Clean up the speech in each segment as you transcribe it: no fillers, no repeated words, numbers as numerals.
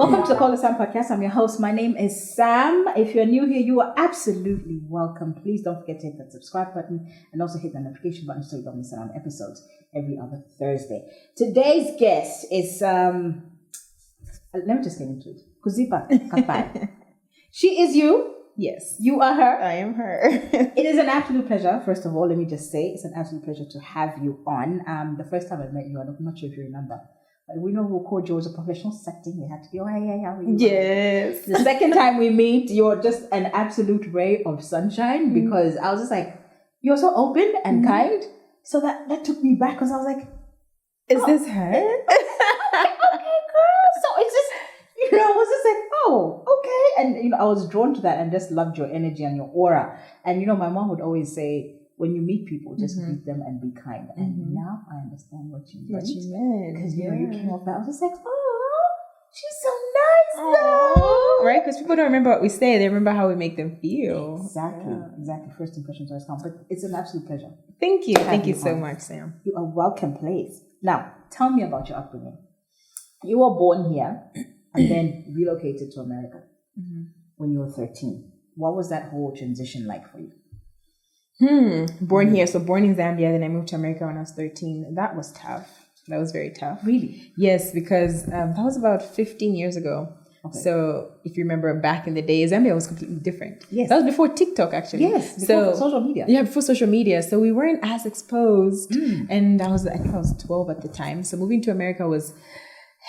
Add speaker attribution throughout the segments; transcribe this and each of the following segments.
Speaker 1: Welcome to the Call the Sam podcast. I'm your host. My name is Sam. If you're new here, you are absolutely welcome. Please don't forget to hit that subscribe button and also hit the notification button so you don't miss out on episodes every other Thursday. Today's guest is, let me just get into it. Kuzipa Kapaayi. She is you.
Speaker 2: Yes.
Speaker 1: You are her.
Speaker 2: I am her.
Speaker 1: It is an absolute pleasure. First of all, let me just say it's an absolute pleasure to have you on. The first time I met you, I'm not sure if you remember, but we know who called you as a professional setting. We had to be,
Speaker 2: Yes.
Speaker 1: The second time we meet, you're just an absolute ray of sunshine because I was just like, you're so open and kind. So that took me back because I was like,
Speaker 2: is this her?
Speaker 1: Okay, girl. So it's just, I was just like, oh, okay. And, I was drawn to that and just loved your energy and your aura. And, my mom would always say, when you meet people, just greet them and be kind. And now I understand what you meant. Because, you came off that. I was just like, oh, she's so nice though.
Speaker 2: Right? Because people don't remember what we say. They remember how we make them feel.
Speaker 1: Exactly. Exactly. First impressions always count. But it's an absolute pleasure.
Speaker 2: Thank you. Thank you so much, Sam.
Speaker 1: You are welcome, please. Now, tell me about your upbringing. You were born here and then relocated to America when you were 13. What was that whole transition like for you?
Speaker 2: Born here. So born in Zambia. Then I moved to America when I was 13. That was tough. That was very tough.
Speaker 1: Really?
Speaker 2: Yes, because that was about 15 years ago. Okay. So if you remember back in the day, Zambia was completely different.
Speaker 1: Yes.
Speaker 2: That was before TikTok, actually.
Speaker 1: Yes, before social media.
Speaker 2: Yeah, before social media. So we weren't as exposed. And I think I was 12 at the time. So moving to America was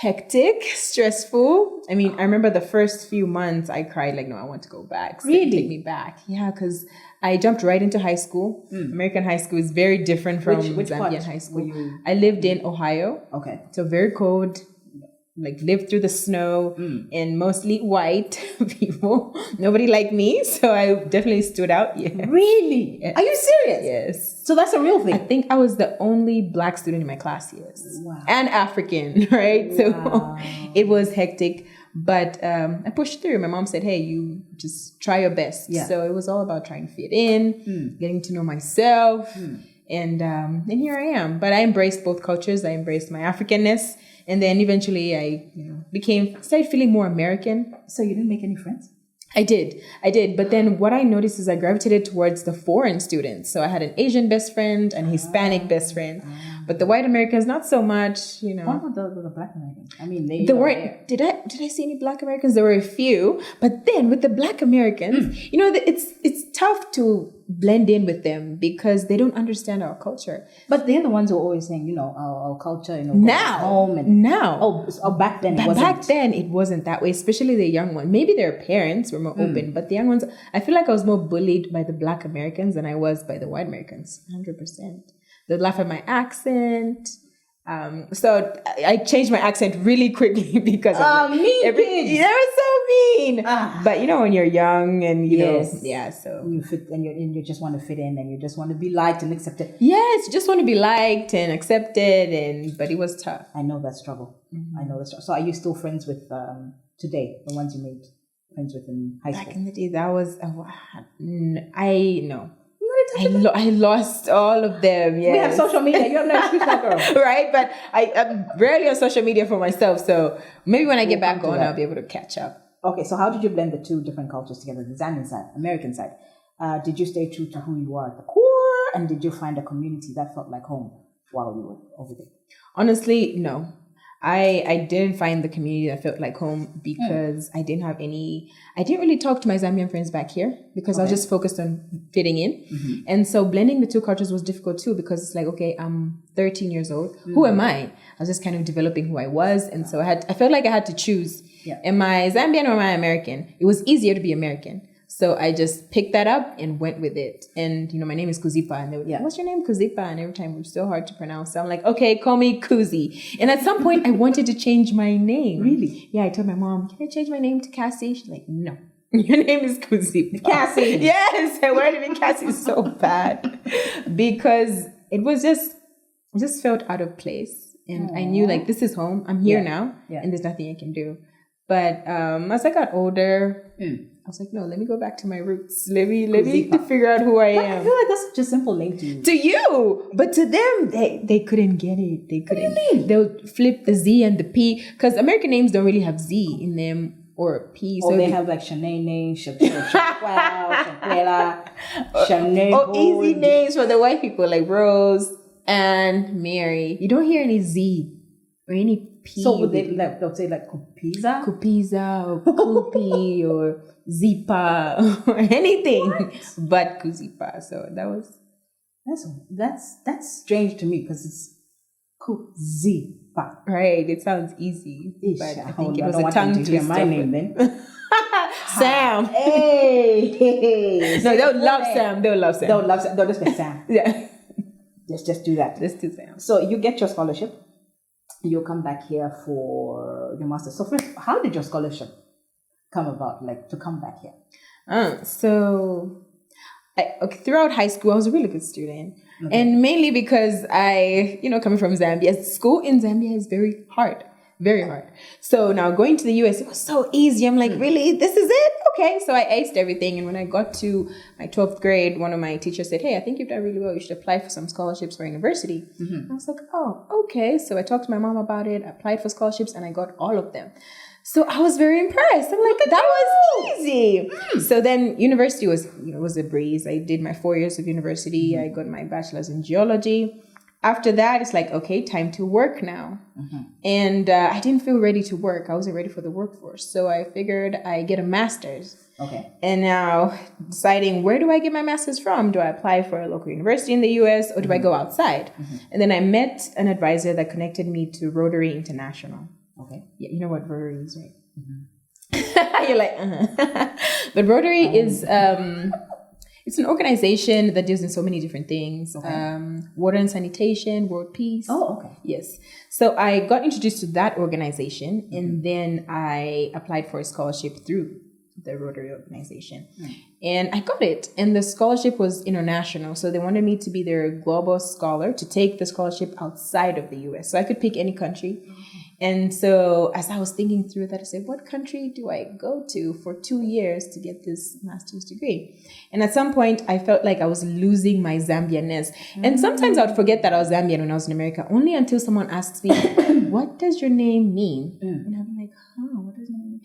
Speaker 2: hectic, stressful. I mean, I remember the first few months I cried like, no, I want to go back. So
Speaker 1: really?
Speaker 2: Take me back. Yeah, because I jumped right into high school. American high school is very different from Zambian high school. I lived in Ohio.
Speaker 1: Okay.
Speaker 2: So very cold. Like lived through the snow and mostly white people. Nobody like me. So I definitely stood out. Yeah.
Speaker 1: Really?
Speaker 2: Yes.
Speaker 1: Are you serious?
Speaker 2: Yes.
Speaker 1: So that's a real thing.
Speaker 2: I think I was the only Black student in my class. Yes.
Speaker 1: Wow.
Speaker 2: And African, right?
Speaker 1: Wow.
Speaker 2: So it was hectic. But I pushed through. My mom said, hey, you just try your best. Yeah. So it was all about trying to fit in, getting to know myself. And here I am. But I embraced both cultures. I embraced my Africanness. And then eventually I started feeling more American.
Speaker 1: So you didn't make any friends?
Speaker 2: I did. But then what I noticed is I gravitated towards the foreign students. So I had an Asian best friend and Hispanic best friend. But the white Americans, not so much,
Speaker 1: What about the Black Americans? I mean,
Speaker 2: there weren't. Did I see any Black Americans? There were a few. But then with the Black Americans, it's tough to blend in with them because they don't understand our culture.
Speaker 1: But they're the ones who are always saying, our culture,
Speaker 2: now,
Speaker 1: home and
Speaker 2: now.
Speaker 1: Oh, back then it wasn't.
Speaker 2: Back then it wasn't that way, especially the young ones. Maybe their parents were more open, but the young ones, I feel like I was more bullied by the Black Americans than I was by the white Americans. 100%. They'd laugh at my accent. So I changed my accent really quickly because
Speaker 1: mean kids.
Speaker 2: They were so mean. But when you're young and you know, so
Speaker 1: you fit and you just want to fit in and you just want to be liked and accepted.
Speaker 2: Yes, you just want to be liked and accepted, but it was tough.
Speaker 1: I know that struggle. I know that struggle. So are you still friends with today, the ones you made friends with in high school?
Speaker 2: Back in the day, that was I lost all of them. Yes.
Speaker 1: We have social media. You have no excuse, that girl.
Speaker 2: Right? But I'm rarely on social media for myself. So maybe when I get back on, I'll be able to catch up.
Speaker 1: Okay, so how did you blend the two different cultures together? The Zambian side, American side. Did you stay true to who you are at the core? And did you find a community that felt like home while you were over there?
Speaker 2: Honestly, no. I didn't find the community that felt like home because I didn't really talk to my Zambian friends back here because I was just focused on fitting in. And so blending the two cultures was difficult too because it's like, okay, I'm 13 years old. Who am I? I was just kind of developing who I was. And so I felt like I had to choose. Am I Zambian or am I American? It was easier to be American. So I just picked that up and went with it. And, my name is Kuzipa. And they were like, what's your name? Kuzipa. And every time it was so hard to pronounce. So I'm like, okay, call me Kuzi. And at some point I wanted to change my name.
Speaker 1: Really?
Speaker 2: Yeah, I told my mom, can I change my name to Cassie? She's like, no. Your name is Kuzipa.
Speaker 1: Cassie.
Speaker 2: Yes. I wanted to be Cassie so bad. Because it just felt out of place. And I knew like, this is home. I'm here now. And there's nothing I can do. But as I got older, I was like, no, let me go back to my roots. Let me figure out who I am.
Speaker 1: I feel like that's such a simple name to you.
Speaker 2: To you, but to them, they couldn't get it. They couldn't. They would flip the Z and the P because American names don't really have Z in them or P.
Speaker 1: Or so they have like Shanae, Shaquella, Shanae.
Speaker 2: Or easy names for the white people like Rose and Mary. You don't hear any Z or any P.
Speaker 1: So would they'll say like Kupiza
Speaker 2: or Kupi or Zipa or anything but Kuzipa. So that was
Speaker 1: that's strange to me because it's Kuzipa.
Speaker 2: Right, it sounds easy. But I think it was
Speaker 1: a tongue twister. My name then.
Speaker 2: Sam.
Speaker 1: Hey.
Speaker 2: No, they'll love Sam. They'll love Sam.
Speaker 1: They'll just be Sam.
Speaker 2: Yeah.
Speaker 1: Just do that.
Speaker 2: Just do Sam.
Speaker 1: So you get your scholarship. You'll come back here for your master's. So first, how did your scholarship come about, like to come back here?
Speaker 2: Throughout high school, I was a really good student. Okay. And mainly because coming from Zambia, school in Zambia is very hard. Very hard. So now going to the US, it was so easy. I'm like, really? This is it? Okay. So I aced everything. And when I got to my 12th grade, one of my teachers said, hey, I think you've done really well. You should apply for some scholarships for university. I was like, oh, okay. So I talked to my mom about it, applied for scholarships, and I got all of them. So I was very impressed. I'm like, that was easy. So then university was a breeze. I did my 4 years of university. I got my bachelor's in geology. After that, it's like, okay, time to work now. And I didn't feel ready to work. I wasn't ready for the workforce. So I figured I get a master's.
Speaker 1: Okay.
Speaker 2: And now deciding, where do I get my master's from? Do I apply for a local university in the US or do I go outside? And then I met an advisor that connected me to Rotary International.
Speaker 1: Okay.
Speaker 2: Yeah, you know what Rotary is, right? You're like, But Rotary is... it's an organization that deals in so many different things. Okay. Water and sanitation, world peace.
Speaker 1: Oh, okay.
Speaker 2: Yes. So I got introduced to that organization and then I applied for a scholarship through the Rotary organization. And I got it. And the scholarship was international. So they wanted me to be their global scholar to take the scholarship outside of the US. So I could pick any country. And so as I was thinking through that, I said, what country do I go to for 2 years to get this master's degree? And at some point, I felt like I was losing my Zambianness. And sometimes I would forget that I was Zambian when I was in America, only until someone asks me, what does your name mean? And I'm like, what does my name mean?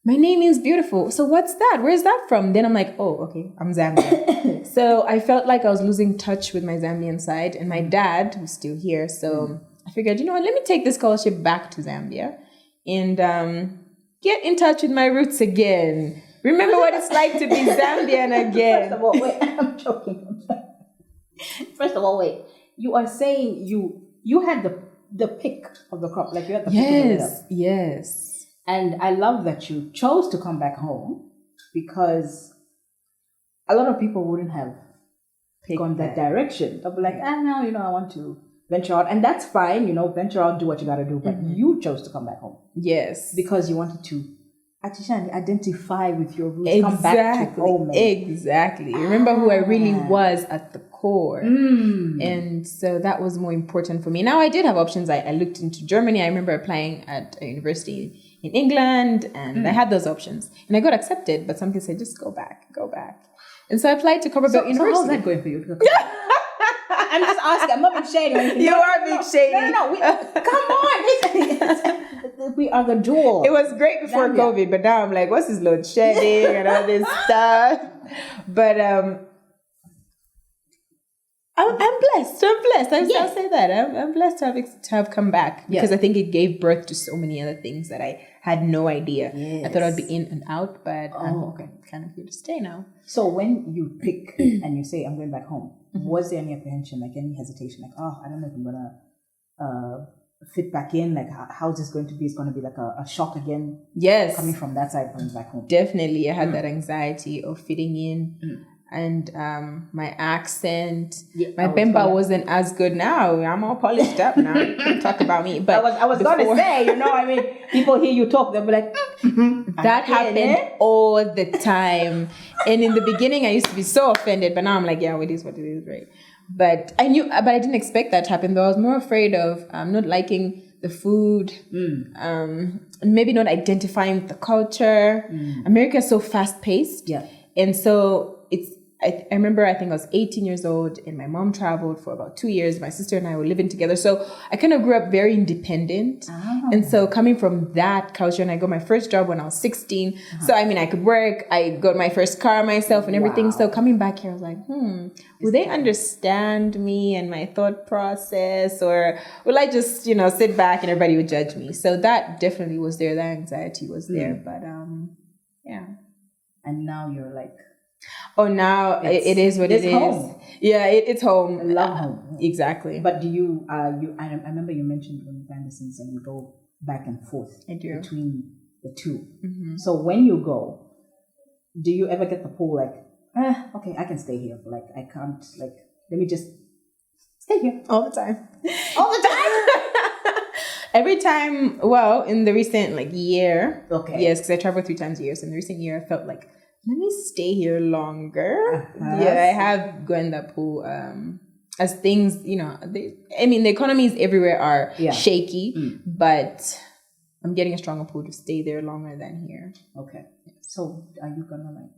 Speaker 2: My name is beautiful. So what's that? Where's that from? Then I'm like, oh, okay, I'm Zambian. So I felt like I was losing touch with my Zambian side. And my dad was still here. So I figured, let me take this scholarship back to Zambia and get in touch with my roots again. Remember what it's like to be Zambian again.
Speaker 1: First of all, wait, I'm joking. First of all, wait. You are saying you had the pick of the crop, like you had the pick of the litter.
Speaker 2: Yes.
Speaker 1: And I love that you chose to come back home because a lot of people wouldn't have gone that direction. They'll be like, now, I want to venture out. And that's fine, venture out, do what you got to do. But you chose to come back home.
Speaker 2: Yes.
Speaker 1: Because you wanted to identify with your roots. Exactly. Come back to home.
Speaker 2: Exactly. Remember who I really was at the core. And so that was more important for me. Now I did have options. I looked into Germany. I remember applying at a university in England and I had those options. And I got accepted, but something said, just go back. And so I applied to Copperbelt University.
Speaker 1: So how's that going for you? I'm just asking. I'm not being shady or anything.
Speaker 2: You are being shady.
Speaker 1: No. Come on. We are the dual.
Speaker 2: It was great before COVID, but now I'm like, what's this load shedding and all this stuff? But I'm blessed. I'll say that. I'm blessed to have come back because I think it gave birth to so many other things that I had no idea. Yes. I thought I'd be in and out, but I'm kind of here to stay now.
Speaker 1: So when you pick and you say, I'm going back home, was there any apprehension, like any hesitation, like, I don't know if I'm going to fit back in, like how's this going to be? It's going to be like a shock again.
Speaker 2: Yes.
Speaker 1: Coming from that side, coming back home.
Speaker 2: Definitely. I had that anxiety of fitting in. And my accent, my Bemba wasn't as good now. I'm all polished up now. Don't talk about me. But
Speaker 1: I was going to say, people hear you talk, they'll be like,
Speaker 2: that happened all the time. And in the beginning, I used to be so offended. But now I'm like, it is what it is, right? But I didn't expect that to happen, though. I was more afraid of not liking the food, maybe not identifying with the culture. America is so fast-paced.
Speaker 1: Yeah.
Speaker 2: And so I remember, I think I was 18 years old and my mom traveled for about 2 years. My sister and I were living together. So I kind of grew up very independent.
Speaker 1: Oh.
Speaker 2: And so coming from that culture, and I got my first job when I was 16. So, I mean, I could work. I got my first car myself and everything.
Speaker 1: Wow.
Speaker 2: So coming back here, I was like, will they understand me and my thought process? Or will I just, sit back and everybody would judge me? So that definitely was there. That anxiety was there. But, yeah.
Speaker 1: And now you're like...
Speaker 2: Oh, now it is what it is.
Speaker 1: Home.
Speaker 2: Yeah, it's home.
Speaker 1: I love home.
Speaker 2: Exactly.
Speaker 1: But do you, I remember you mentioned when you plan the scenes and you go back and forth between the two. Mm-hmm. So when you go, do you ever get the pull like, okay, I can stay here. Like, I can't, like, let me just stay here.
Speaker 2: All the time.
Speaker 1: All the time?
Speaker 2: Every time, well, in the recent, year.
Speaker 1: Okay.
Speaker 2: Yes, because I travel 3 times a year. So in the recent year, I felt like, let me stay here longer. Yeah, I have gone that pool. As things, the economies everywhere are shaky, but I'm getting a stronger pull to stay there longer than here.
Speaker 1: Okay. So are you gonna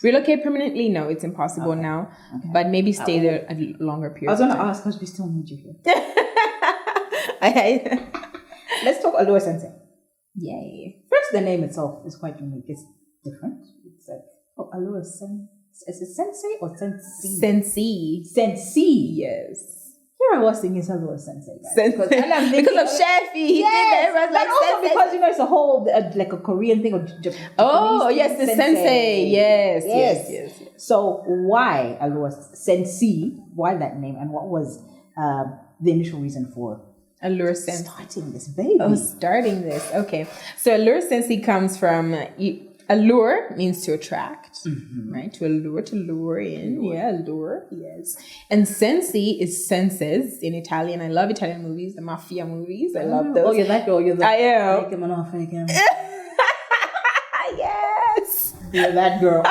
Speaker 2: relocate permanently? No, it's impossible now. Okay. But maybe stay there a longer period.
Speaker 1: I was gonna ask because we still need you here. Let's talk Allure Sensei.
Speaker 2: Yay.
Speaker 1: First, the name itself is quite unique. It's different. It's like, Allure Sensei. Is it Sensei or Sensei?
Speaker 2: Sensei.
Speaker 1: Sensei.
Speaker 2: Yes.
Speaker 1: Here I was thinking it's Allure Sensei.
Speaker 2: Because of Chefy. He did that. Everyone's like,
Speaker 1: also
Speaker 2: Sensei.
Speaker 1: because, it's a whole, like a Korean thing or Japanese
Speaker 2: yes, the Sensei. Yes.
Speaker 1: So why Allure Sensei? Why that name? And what was the initial reason for
Speaker 2: Allure Sensei?
Speaker 1: Starting this baby.
Speaker 2: Oh, starting this. Okay. So Allure Sensei comes from... allure means to attract, right? To allure, to lure in. Yeah, allure. Yes. And sensi is senses in Italian. I love Italian movies, the mafia movies. I love those.
Speaker 1: Oh, you're that girl. You're the...
Speaker 2: I am.
Speaker 1: Fake him and not fake him.
Speaker 2: Yes.
Speaker 1: You're that girl.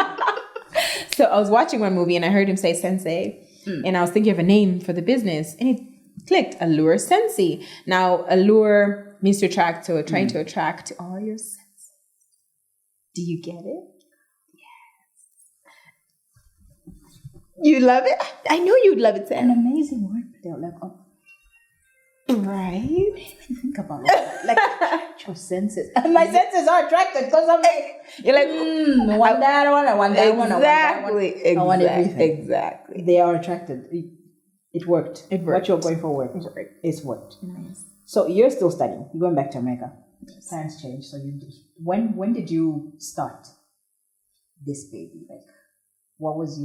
Speaker 2: So I was watching one movie and I heard him say sensei. And I was thinking of a name for the business. And it clicked, Allure Sensei. Now, allure means to attract. So trying to attract all your senses. Do you get it? Yes. You love it? I know you'd love it, Sam.
Speaker 1: An amazing word.
Speaker 2: Right?
Speaker 1: Think about it. Like, your senses. My senses are attracted because I'm like,
Speaker 2: you're like,
Speaker 1: I want that one, I want that one, I want that one.
Speaker 2: Exactly.
Speaker 1: I want everything.
Speaker 2: Exactly.
Speaker 1: They are attracted. It worked. What you're going for worked. It's worked.
Speaker 2: Nice.
Speaker 1: So you're still studying. You're going back to America. Plans changed. So when did you start this baby? Like, what was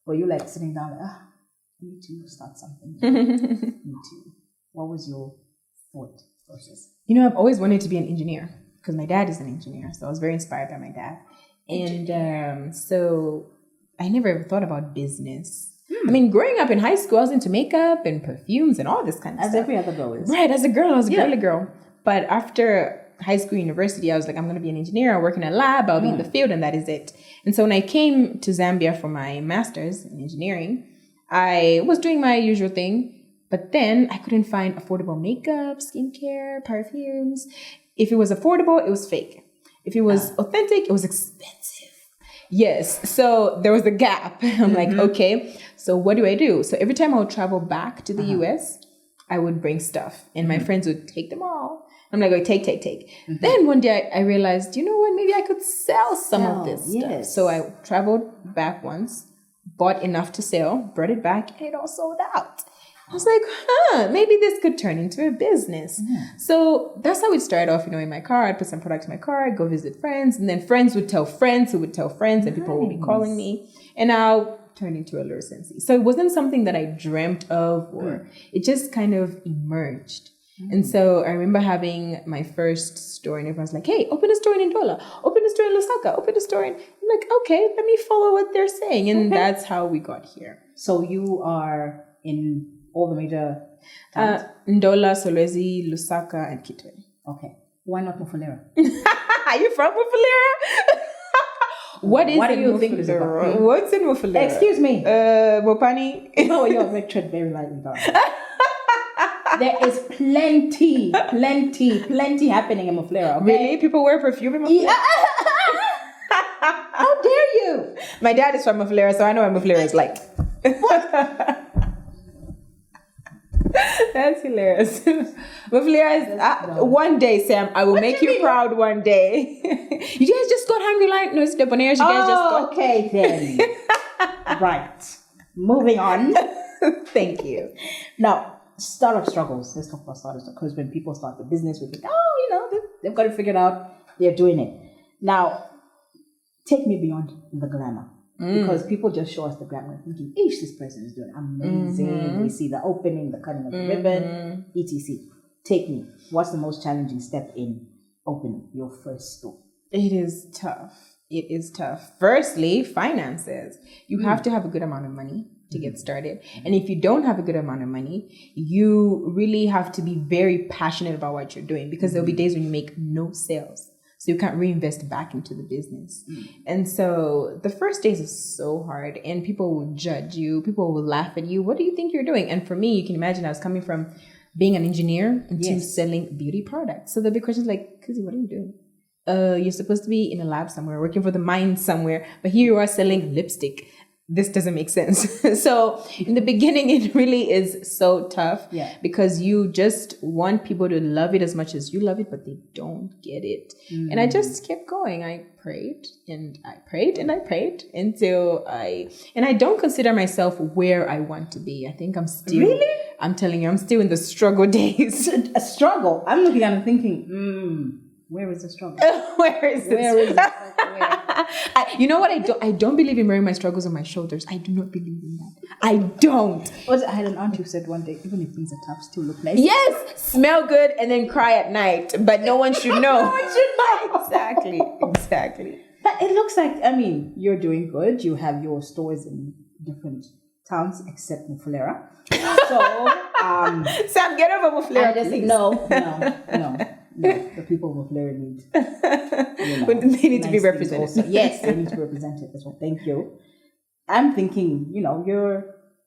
Speaker 1: were you like sitting down like, I need to start something. Me too. What was your thought process?
Speaker 2: I've always wanted to be an engineer because my dad is an engineer. So I was very inspired by my dad. And so I never ever thought about business. I mean, growing up in high school, I was into makeup and perfumes and all this kind of stuff.
Speaker 1: As every other girl is.
Speaker 2: Right, as a girl, I was a girly girl. But after high school, university, I was like, I'm going to be an engineer. I'll work in a lab. I'll be in the field, and that is it. And so when I came to Zambia for my master's in engineering, I was doing my usual thing. But then I couldn't find affordable makeup, skincare, perfumes. If it was affordable, it was fake. If it was authentic, it was expensive. Yes. So there was a gap. I'm like, okay, so what do I do? So every time I would travel back to the US, I would bring stuff and my friends would take them all. I'm like, oh, take. Then one day I realized, you know what, maybe I could sell some of this stuff. So I traveled back once, bought enough to sell, brought it back, and it all sold out. I was like, maybe this could turn into a business. So that's how it started off, in my car. I'd put some products in my car, I'd go visit friends, and then friends would tell friends who would tell friends, and people would be calling me. And now turned into Allure Sensei. So it wasn't something that I dreamt of, or it just kind of emerged. And so I remember having my first store, and everyone's like, hey, open a store in Ndola, open a store in Lusaka, open a store in... I'm like, okay, let me follow what they're saying. And that's how we got here.
Speaker 1: So you are in all the major towns?
Speaker 2: Ndola, Solwezi, Lusaka, and Kitwe.
Speaker 1: Okay. Why not Mufulira?
Speaker 2: Are you from Mufulira? What is
Speaker 1: What do
Speaker 2: in
Speaker 1: you think is
Speaker 2: Mufulira? What's in Mufulira?
Speaker 1: Excuse me.
Speaker 2: Mopani?
Speaker 1: No, you're tread very lightly, darling. There is plenty happening in Mufulira. Okay?
Speaker 2: Really? People wear perfume in Mufulira?
Speaker 1: Yeah. How dare you?
Speaker 2: My dad is from Mufulira, so I know what Mufulira is like. That's hilarious. Mufulira is one day, Sam. I will make you proud one day. You guys just got hungry like no, it's the bananas. You guys just got.
Speaker 1: Okay then. Right. Moving on.
Speaker 2: Thank you.
Speaker 1: Now. Startup struggles. Let's talk about startups because when people start the business, we think, they've got it figured out. They're doing it. Now, take me beyond the glamour because people just show us the glamour, thinking, "Eesh, this person is doing amazing." We see the opening, the cutting of the ribbon, etc. Take me. What's the most challenging step in opening your first store?
Speaker 2: It is tough. It is tough. Firstly, finances. You have to have a good amount of money to get started. And if you don't have a good amount of money, you really have to be very passionate about what you're doing because there'll be days when you make no sales. So you can't reinvest back into the business. And so the first days is so hard and people will judge you. People will laugh at you. What do you think you're doing? And for me, you can imagine I was coming from being an engineer into selling beauty products. So the big question is like, Kuzi, what are you doing? You're supposed to be in a lab somewhere, working for the mine somewhere, but here you are selling lipstick. This doesn't make sense. So in the beginning, it really is so tough because you just want people to love it as much as you love it, but they don't get it. And I just kept going. I prayed and I prayed and I prayed until I don't consider myself where I want to be. I think I'm still,
Speaker 1: really?
Speaker 2: I'm telling you, I'm still in the struggle days.
Speaker 1: A struggle? I'm looking at it thinking, where is the struggle?
Speaker 2: Where is the you know what? I don't believe in wearing my struggles on my shoulders. I do not believe in that. I don't.
Speaker 1: I had an aunt who said one day, even if things are tough, still look nice.
Speaker 2: Yes, smell good and then cry at night, but no one should know.
Speaker 1: No one should know.
Speaker 2: Exactly.
Speaker 1: But it looks like, you're doing good. You have your stores in different towns except Mufulira. So,
Speaker 2: Sam, get over Mufulira, please.
Speaker 1: No, the people of Mufulira need.
Speaker 2: They need to be represented.
Speaker 1: Yes, they need to be represented as well. Thank you. I'm thinking, I think you're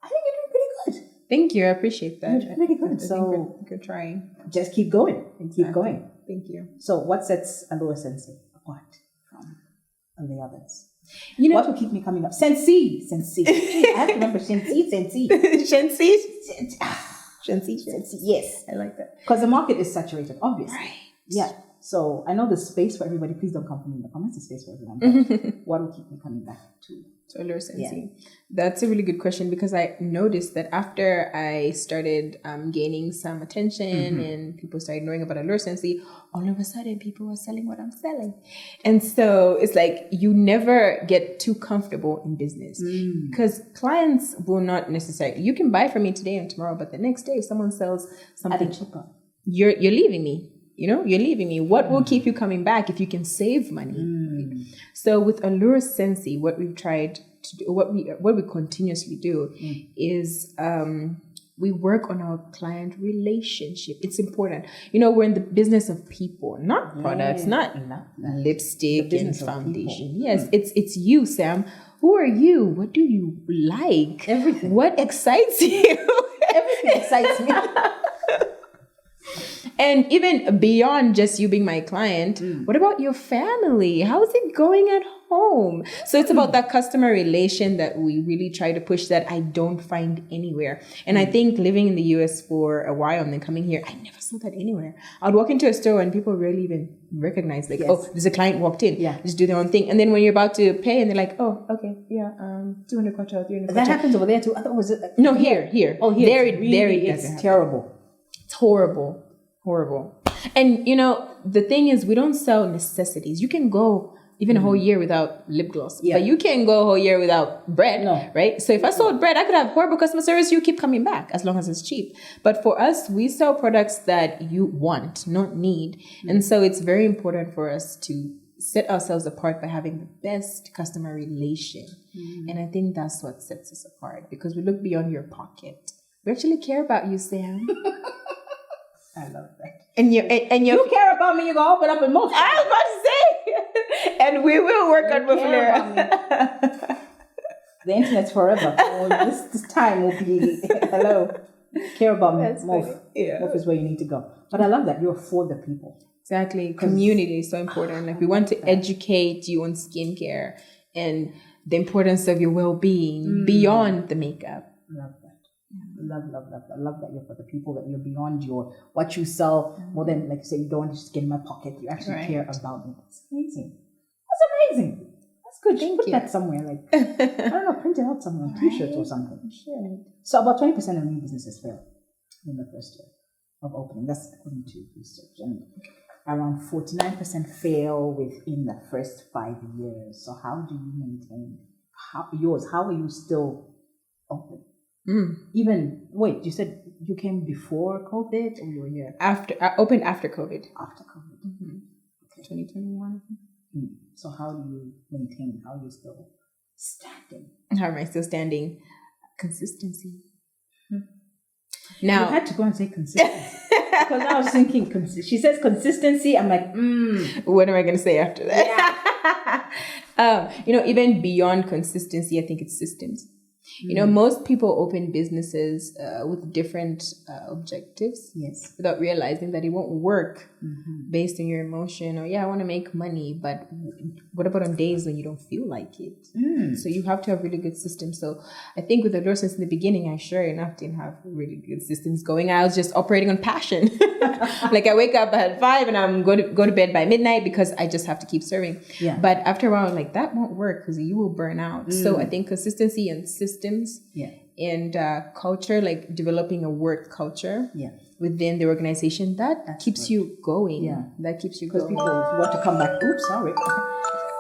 Speaker 1: doing pretty good.
Speaker 2: Thank you. I appreciate that.
Speaker 1: You're pretty good.
Speaker 2: So you're trying.
Speaker 1: Just keep going and keep going.
Speaker 2: Thank you.
Speaker 1: So what sets Allure Sensei apart from the others? What will keep me coming up? Sensei. I have to remember Sensei. Sensei. Yes.
Speaker 2: I like that.
Speaker 1: Because the market is saturated, obviously.
Speaker 2: Right.
Speaker 1: Yeah. So I know there's space for everybody. Please don't come for me in the comments. There's space for everyone. But what will keep me coming back to
Speaker 2: Allure Sensei? Yeah. That's a really good question because I noticed that after I started gaining some attention and people started knowing about Allure Sensei, all of a sudden people were selling what I'm selling. And so it's like you never get too comfortable in business because clients will not necessarily, you can buy from me today and tomorrow, but the next day if someone sells something cheaper, you're leaving me. You're leaving me. What will keep you coming back if you can save money? Right? So with Allure Sensei, what we've tried to do, what we continuously do is we work on our client relationship. It's important. We're in the business of people, not products, not lipstick and foundation. Yes, it's you, Sam. Who are you? What do you like?
Speaker 1: Everything.
Speaker 2: What excites you?
Speaker 1: Everything excites me.
Speaker 2: And even beyond just you being my client, what about your family? How is it going at home? So it's about that customer relation that we really try to push that I don't find anywhere. And I think living in the US for a while and then coming here, I never saw that anywhere. I'd walk into a store and people rarely even recognize, like, oh, there's a client walked in. Yeah. Just do their own thing. And then when you're about to pay and they're like, oh, okay, yeah, 200 kwacha, 300 kwacha.
Speaker 1: That happens over there too. I thought was it?
Speaker 2: No, here.
Speaker 1: Oh, here.
Speaker 2: It's
Speaker 1: terrible.
Speaker 2: It's horrible. And the thing is, we don't sell necessities. You can go even a whole year without lip gloss, but you can't go a whole year without bread, right? So if I sold bread, I could have horrible customer service. You keep coming back as long as it's cheap. But for us, we sell products that you want, not need. And so it's very important for us to set ourselves apart by having the best customer relation. And I think that's what sets us apart because we look beyond your pocket. We actually care about you, Sam.
Speaker 1: I love that.
Speaker 2: And you
Speaker 1: care about me, you go open up and most.
Speaker 2: I was about to say, And we will work on Buffalo.
Speaker 1: The internet's forever. This time will be hello. Care about me. Move.
Speaker 2: Yeah.
Speaker 1: Move is where you need to go. But I love that you're for the people.
Speaker 2: Exactly. Community is so important. Like, we want to educate you on skincare and the importance of your well-being beyond the makeup.
Speaker 1: Love that. Love. I love that you're for the people, that you're beyond your what you sell more than, like you say, you don't want to just get in my pocket. You actually care about me. That's amazing. That's amazing. That's good. Put that somewhere. Like, I don't know, print it out somewhere on t-shirts or something.
Speaker 2: Sure.
Speaker 1: So about 20% of new businesses fail in the first year of opening. That's according to research. And around 49% fail within the first 5 years. So how do you maintain yours? How are you still open? Even, wait, you said you came before COVID or you were here?
Speaker 2: I opened after COVID.
Speaker 1: After COVID.
Speaker 2: Okay. 2021.
Speaker 1: So how do you maintain? How are you still standing?
Speaker 2: How am I still standing? Consistency. Now,
Speaker 1: you had to go and say consistency. Because I was thinking, she says consistency. I'm like,
Speaker 2: what am I going to say after that? Yeah. Even beyond consistency, I think it's systems. Most people open businesses with different objectives.
Speaker 1: Yes.
Speaker 2: Without realizing that it won't work based on your emotion, or I want to make money, but what about on days when you don't feel like it? So you have to have really good systems. So I think with Allure Sensei in the beginning, I sure enough didn't have really good systems going. I was just operating on passion. Like, I wake up at 5 and I'm go to bed by midnight because I just have to keep serving.
Speaker 1: Yeah.
Speaker 2: But after a while, like, that won't work because you will burn out. So I think consistency and systems and culture, like developing a work culture within the organization, that keeps you going. Yeah. That keeps you going.
Speaker 1: Because people want to come back. Oops, sorry.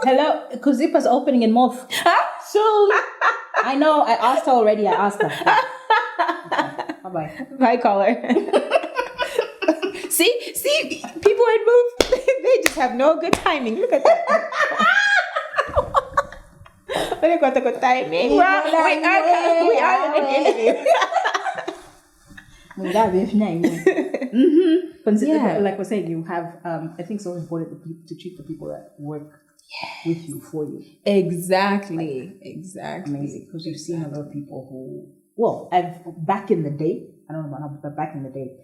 Speaker 1: Hello, Kuzipa's opening in Morph. Soon. I know, I asked her already. Okay, bye-bye.
Speaker 2: Bye, caller. See, people had moved. They just have no good timing. Look at that. We got a good timing. We are in an interview.
Speaker 1: Like we're saying, you have, I think it's so important to treat the people that work with you, for you.
Speaker 2: Exactly.
Speaker 1: Amazing. Because you've seen a lot of people who, back in the day, I don't know about now, but back in the day,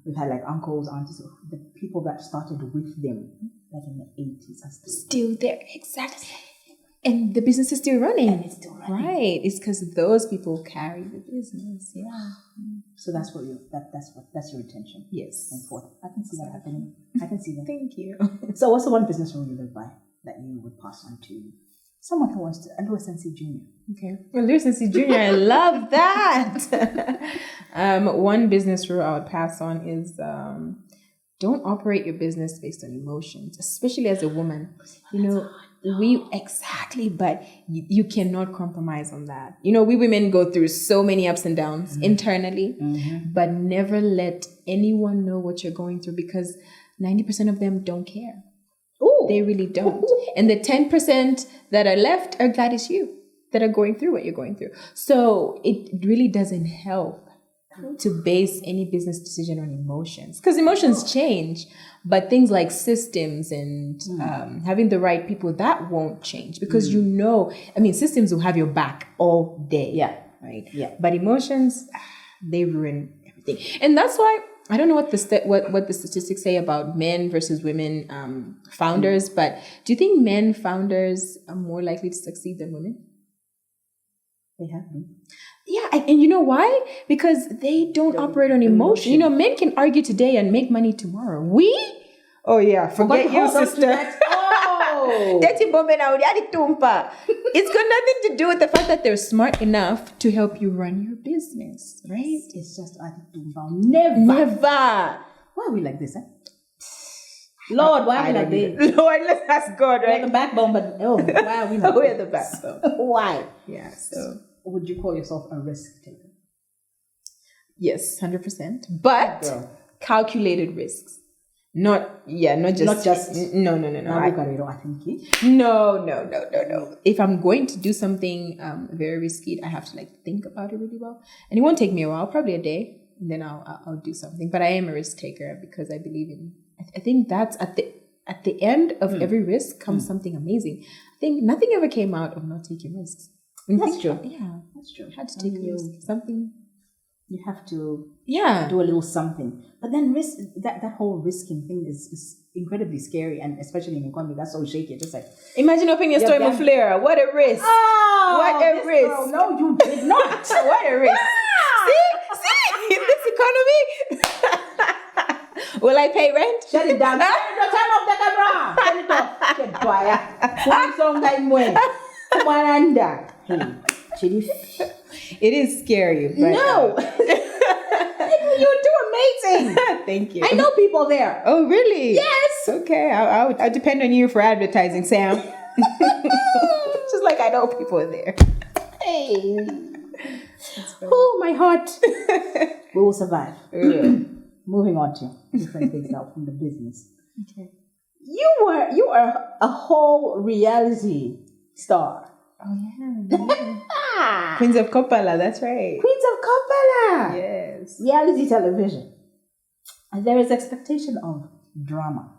Speaker 1: we've had like uncles, aunties, the people that started with them, like in the 80s, are
Speaker 2: still there. Exactly. And the business is still running.
Speaker 1: And it's still running.
Speaker 2: Right. It's because those people carry the business. Yeah.
Speaker 1: So that's what that's your intention.
Speaker 2: Yes.
Speaker 1: And forth. I can see that happening. I can see that.
Speaker 2: Thank you.
Speaker 1: So what's the one business rule you live by that you would pass on to someone who wants to, Allure Sensei Jr.?
Speaker 2: Okay. Allure Sensei Jr., I love that. One business rule I would pass on is don't operate your business based on emotions, especially as a woman. But you cannot compromise on that. We women go through so many ups and downs internally, but never let anyone know what you're going through, because 90% of them don't care. Ooh. They really don't. And the 10% that are left are glad it's you that are going through what you're going through. So it really doesn't help to base any business decision on emotions, because emotions change, but things like systems and having the right people, that won't change, because systems will have your back all day.
Speaker 1: Yeah.
Speaker 2: Right.
Speaker 1: Yeah.
Speaker 2: But emotions, they ruin everything. And that's why I don't know what the statistics say about men versus women founders, but do you think men founders are more likely to succeed than women?
Speaker 1: They have been.
Speaker 2: Yeah, and you know why? Because they don't operate on emotion. Men can argue today and make money tomorrow. Oh yeah, forget you, sister. It's got nothing to do with the fact that they're smart enough to help you run your business, right?
Speaker 1: It's just never. Why are we like this? Lord, why are we like this?
Speaker 2: Lord, let's ask God, right?
Speaker 1: We're the backbone, but why are we like
Speaker 2: We're the backbone.
Speaker 1: Why?
Speaker 2: Yeah. So,
Speaker 1: would you call yourself a risk taker?
Speaker 2: Yes, 100%. But calculated risks. Not just. No. No. If I'm going to do something very risky, I have to think about it really well, and it won't take me a while, probably a day, and then I'll do something. But I am a risk taker because I believe in. I think that's at the end of every risk comes something amazing. I think nothing ever came out of not taking risks.
Speaker 1: That's true.
Speaker 2: Yeah,
Speaker 1: That's true.
Speaker 2: you had to take a risk. Something.
Speaker 1: You have to
Speaker 2: do
Speaker 1: a little something. But then risk, that whole risking thing is incredibly scary, and especially in the economy, that's so shaky. Just like,
Speaker 2: imagine opening a store in Fleur. What a risk.
Speaker 1: Oh,
Speaker 2: what a risk.
Speaker 1: Girl, no, you did not.
Speaker 2: What a risk. See, in this economy, will I pay rent?
Speaker 1: Shut it down. Turn off the camera. Turn it off. Get quiet.
Speaker 2: It is scary, but
Speaker 1: no. You do amazing.
Speaker 2: Thank you.
Speaker 1: I know people there.
Speaker 2: Oh, really?
Speaker 1: Yes.
Speaker 2: Okay, I'll depend on you for advertising, Sam. Just like I know people there.
Speaker 1: Hey. Oh, my heart. We will survive. Moving on to different things now from the business.
Speaker 2: Okay.
Speaker 1: You are a whole reality star.
Speaker 2: Oh yeah. Queens of Kampala, that's right.
Speaker 1: Queens of Kampala.
Speaker 2: Yes.
Speaker 1: Reality television. And there is expectation of drama.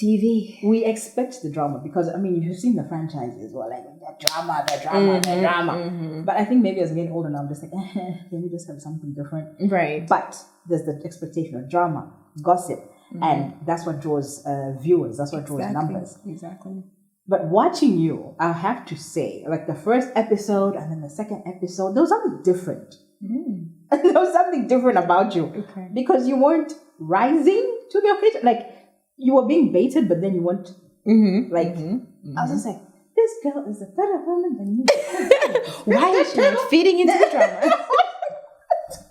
Speaker 2: TV.
Speaker 1: We expect the drama because, I mean, you've seen the franchises. Well, like, the drama. Mm-hmm. But I think maybe as I'm getting older now, I'm just like, can we just have something different?
Speaker 2: Right.
Speaker 1: But there's the expectation of drama, gossip, and that's what draws viewers. That's what draws numbers.
Speaker 2: Exactly.
Speaker 1: But watching you, I have to say, like the first episode and then the second episode, there was something different. There was something different about you.
Speaker 2: Okay.
Speaker 1: Because you weren't rising to the occasion. Like, you were being baited, but then you weren't, I was just like, this girl is a better woman than me.
Speaker 2: Why is she not feeding into the drama?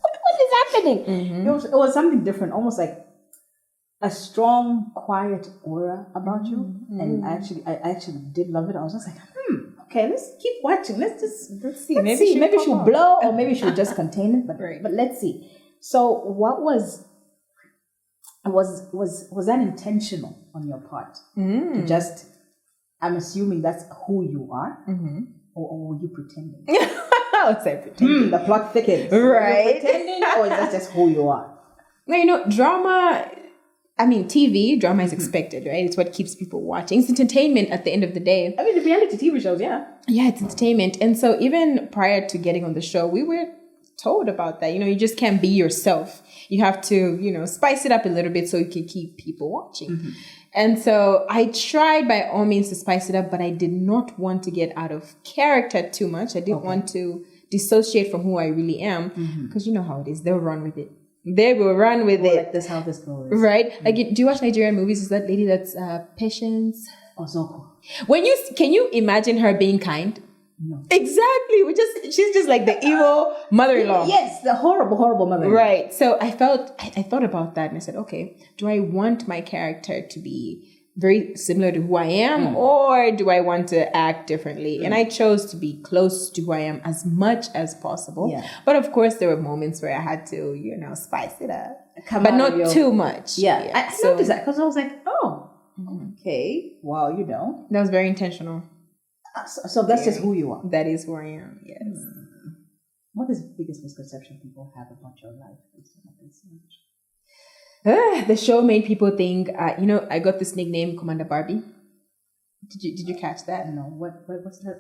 Speaker 1: What is happening? It was something different, almost like a strong, quiet aura about you. And I actually did love it. I was just like, okay, let's keep watching. Let's see. Maybe she'll blow, or maybe she'll just contain it. But let's see. So what was that intentional on your part? To just, I'm assuming that's who you are, or were you pretending?
Speaker 2: I would say pretending.
Speaker 1: The plot thickens.
Speaker 2: Right.
Speaker 1: Pretending, or is that just who you are?
Speaker 2: No, drama. I mean, TV drama is expected, right? It's what keeps people watching. It's entertainment at the end of the day.
Speaker 1: I mean, the reality TV shows, yeah,
Speaker 2: it's entertainment. And so even prior to getting on the show, we were told about that. You just can't be yourself. You have to, spice it up a little bit so you can keep people watching. And so I tried by all means to spice it up, but I did not want to get out of character too much. I didn't want to dissociate from who I really am, because you know how it is. They'll run with it. They will run with it.
Speaker 1: Like this, how this goes.
Speaker 2: Right? Like, do you watch Nigerian movies? Is that lady that's Patience?
Speaker 1: Osoko.
Speaker 2: Can you imagine her being kind?
Speaker 1: No.
Speaker 2: Exactly. She's just like the evil mother-in-law.
Speaker 1: Yes, the horrible mother-in-law.
Speaker 2: Right. So I thought about that and I said, okay, do I want my character to be very similar to who I am, or do I want to act differently? And I chose to be close to who I am as much as possible. Yeah. But of course, there were moments where I had to, spice it up, but not too much.
Speaker 1: Yeah. I noticed that because I was like, oh, okay, well,
Speaker 2: that was very intentional.
Speaker 1: So that's just who you are.
Speaker 2: That is who I am. Yes.
Speaker 1: What is the biggest misconception people have about your life?
Speaker 2: The show made people think, I got this nickname, Commander Barbie. Did you catch that?
Speaker 1: No. What's that?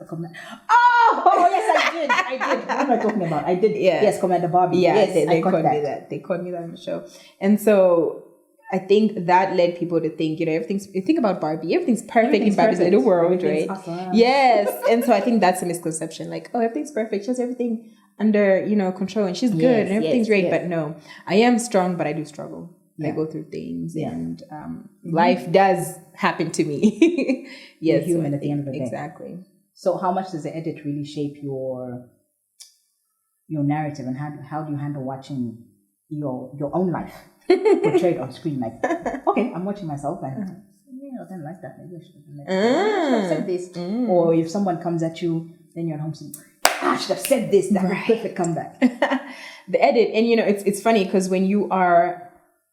Speaker 1: Oh, yes, I did. What am I talking about? I did. Yeah. Yes, Commander Barbie.
Speaker 2: Yeah,
Speaker 1: yes,
Speaker 2: they called me that. They called me that on the show. And so I think that led people to think, think about Barbie, everything's perfect in Barbie's little world, right?
Speaker 1: Awesome.
Speaker 2: Yes. And so I think that's a misconception. Like, everything's perfect. She has everything under, control, and she's good and everything's great. Yes. But no, I am strong, but I do struggle. I go through things, and life does happen to me.
Speaker 1: Yes, you're human at the end of the day.
Speaker 2: Exactly.
Speaker 1: So how much does the edit really shape your narrative, and how do you handle watching your own life portrayed on screen? Like, okay, I'm watching myself, and I didn't like that. Maybe I should have said this. Or if someone comes at you, then you're at home saying, I should have said this. That was a perfect comeback.
Speaker 2: The edit, and it's funny because when you are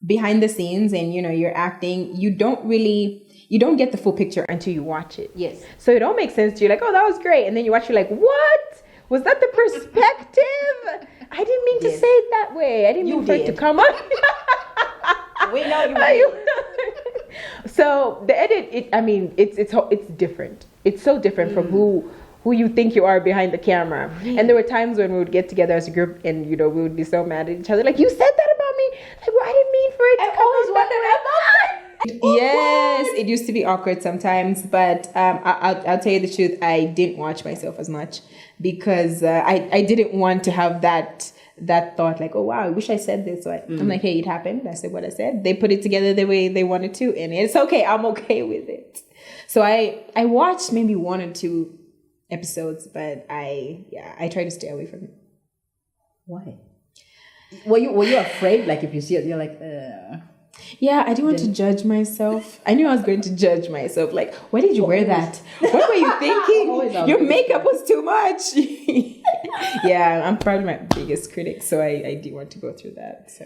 Speaker 2: behind the scenes and you're acting, you don't get the full picture until you watch it.
Speaker 1: Yes.
Speaker 2: So it all makes sense to you, like, oh, that was great, and then you watch, you're like, what was that? The perspective? I didn't mean to say it that way. I didn't mean for it to come up.
Speaker 1: We know you.
Speaker 2: So the edit, it's different. It's so different from who you think you are behind the camera. And there were times when we would get together as a group and we would be so mad at each other, like, you said that about me, like, well, I didn't mean for it to come always wondered about that. Yes, it used to be awkward sometimes, but I'll tell you the truth, I didn't watch myself as much because I didn't want to have that thought, like, oh wow, I wish I said this. So I'm like, hey, it happened, I said what I said, they put it together the way they wanted to, and it's okay, I'm okay with it. So I watched maybe 1 or 2 episodes, but I try to stay away from it.
Speaker 1: Why? Were you afraid? Like, if you see it, you're like,
Speaker 2: yeah, I didn't want to judge myself. I knew I was going to judge myself. Like, why did you wear that? What were you thinking? Your makeup was too much. Yeah, I'm probably my biggest critic, so I do want to go through that. So,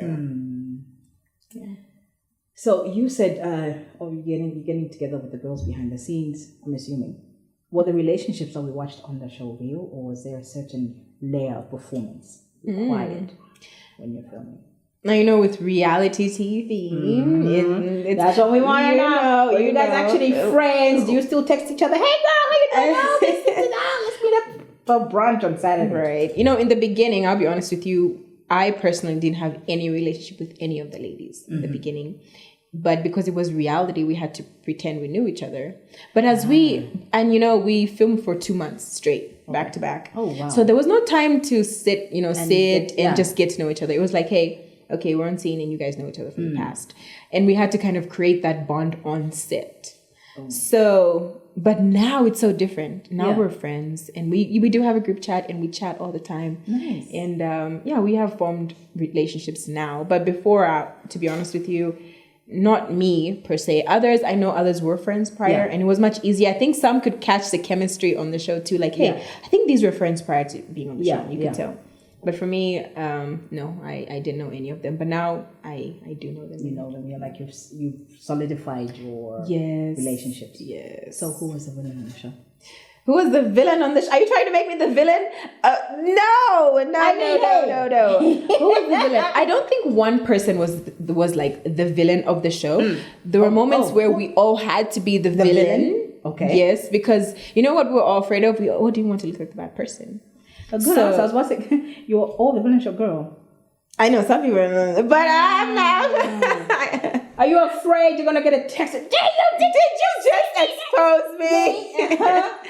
Speaker 2: yeah.
Speaker 1: So you said, you're getting together with the girls behind the scenes. I'm assuming. Were the relationships that we watched on the show real, or was there a certain layer of performance required when you're filming?
Speaker 2: Now, with reality TV,
Speaker 1: that's what we want to know. Are you guys actually friends? Do you still text each other? Hey, girl, how you doing? Let's meet up for brunch on Saturday.
Speaker 2: Right. In the beginning, I'll be honest with you, I personally didn't have any relationship with any of the ladies in the beginning. But because it was reality, we had to pretend we knew each other. But as we filmed for 2 months straight, back to back.
Speaker 1: Oh, wow.
Speaker 2: So there was no time to sit and just get to know each other. It was like, hey, okay, we're on scene and you guys know each other from the past. And we had to kind of create that bond on set. Oh. So, but now it's so different. Now we're friends, and we do have a group chat, and we chat all the time.
Speaker 1: Nice.
Speaker 2: And we have formed relationships now. But before, to be honest with you, not me per se. I know others were friends prior, and it was much easier. I think some could catch the chemistry on the show too. Like, hey, I think these were friends prior to being on the show. You can tell. But for me, no, I didn't know any of them. But now I do know them.
Speaker 1: You know them. You're like, you've solidified your relationships.
Speaker 2: Yes.
Speaker 1: So who was the villain on the show?
Speaker 2: Who was the villain on the show? Are you trying to make me the villain? No. Who was the villain? I don't think one person was like the villain of the show. There were moments where we all had to be the villain.
Speaker 1: Okay.
Speaker 2: Yes, because you know what we're all afraid of? We all didn't want to look like the bad person.
Speaker 1: A good answer. I was about to say, you're all the villain show girl.
Speaker 2: I know some people are, but I'm not.
Speaker 1: Are you afraid you're gonna get a text? Did you
Speaker 2: just expose me?